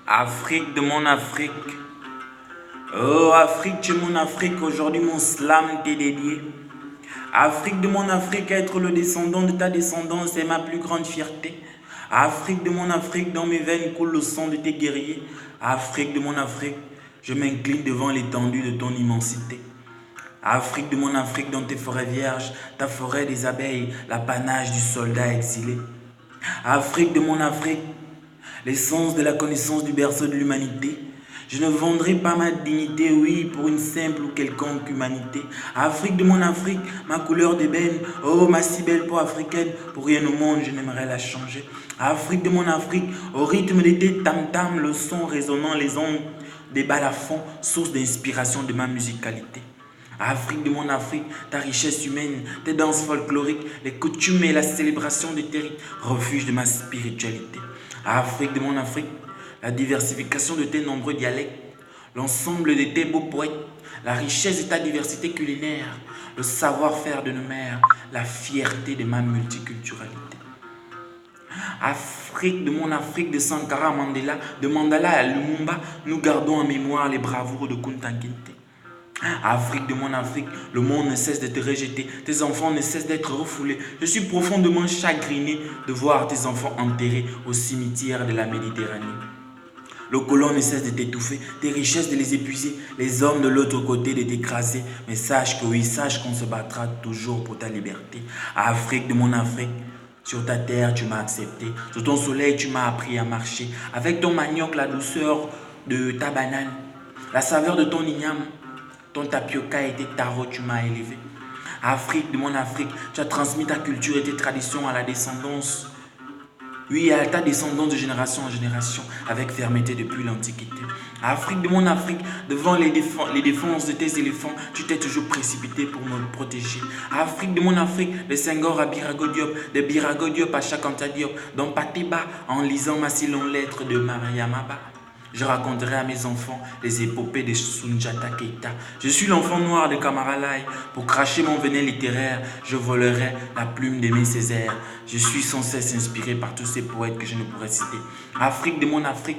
Afrique de mon Afrique. Oh Afrique, tu es mon Afrique, aujourd'hui mon slam t'est dédié. Afrique de mon Afrique, être le descendant de ta descendance c'est ma plus grande fierté. Afrique de mon Afrique, dans mes veines coule le sang de tes guerriers. Afrique de mon Afrique, je m'incline devant l'étendue de ton immensité. Afrique de mon Afrique, dans tes forêts vierges, ta forêt des abeilles, l'apanage du soldat exilé. Afrique de mon Afrique, l'essence de la connaissance du berceau de l'humanité. Je ne vendrai pas ma dignité, oui, pour une simple ou quelconque humanité. Afrique de mon Afrique, ma couleur d'ébène, oh ma si belle peau africaine, pour rien au monde je n'aimerais la changer. Afrique de mon Afrique, au rythme de tes tam-tam, le son résonnant les ondes des balafons, source d'inspiration de ma musicalité. Afrique de mon Afrique, ta richesse humaine, tes danses folkloriques, les coutumes et la célébration de tes rites, refuge de ma spiritualité. Afrique de mon Afrique, la diversification de tes nombreux dialectes, l'ensemble de tes beaux poètes, la richesse de ta diversité culinaire, le savoir-faire de nos mères, la fierté de ma multiculturalité. Afrique de mon Afrique, de Sankara à Mandela, de Mandela à Lumumba, nous gardons en mémoire les bravoures de Kunta Kinte. Afrique de mon Afrique, le monde ne cesse de te rejeter, tes enfants ne cessent d'être refoulés. Je suis profondément chagriné de voir tes enfants enterrés au cimetière de la Méditerranée. Le colon ne cesse de t'étouffer, tes richesses de les épuiser, les hommes de l'autre côté de t'écraser. Mais sache que oui, sache qu'on se battra toujours pour ta liberté. Afrique de mon Afrique, sur ta terre tu m'as accepté, sous ton soleil tu m'as appris à marcher. Avec ton manioc, la douceur de ta banane, la saveur de ton igname, ton tapioca et tes tarots, tu m'as élevé. Afrique de mon Afrique, tu as transmis ta culture et tes traditions à la descendance. Oui, à ta descendance de génération en génération, avec fermeté depuis l'Antiquité. Afrique de mon Afrique, devant les défenses de tes éléphants, tu t'es toujours précipité pour me protéger. Afrique de mon Afrique, de Senghor à Birago Diop, de Birago Diop à Chakanta Diop, dans Patiba, en lisant ma si longue lettre de Mariamaba. Je raconterai à mes enfants les épopées de Soundiata Keita. Je suis l'enfant noir de Kamaralai. Pour cracher mon venin littéraire, je volerai la plume d'Aimé Césaire. Je suis sans cesse inspiré par tous ces poètes que je ne pourrais citer. Afrique de mon Afrique,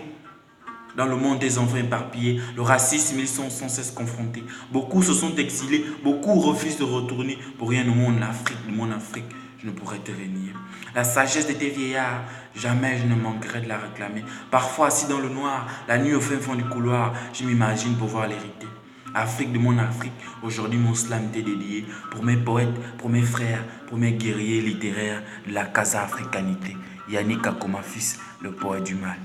dans le monde des enfants éparpillés, le racisme, ils sont sans cesse confrontés. Beaucoup se sont exilés, beaucoup refusent de retourner. Pour rien au monde, l'Afrique de mon Afrique, je ne pourrais te renier. La sagesse de tes vieillards, jamais je ne manquerai de la réclamer. Parfois, assis dans le noir, la nuit au fin fond du couloir, je m'imagine pouvoir l'hériter. Afrique de mon Afrique, aujourd'hui mon slam t'est dédié pour mes poètes, pour mes frères, pour mes guerriers littéraires de la Casa Africanité. Yannick Akoma fils, le poète du mal.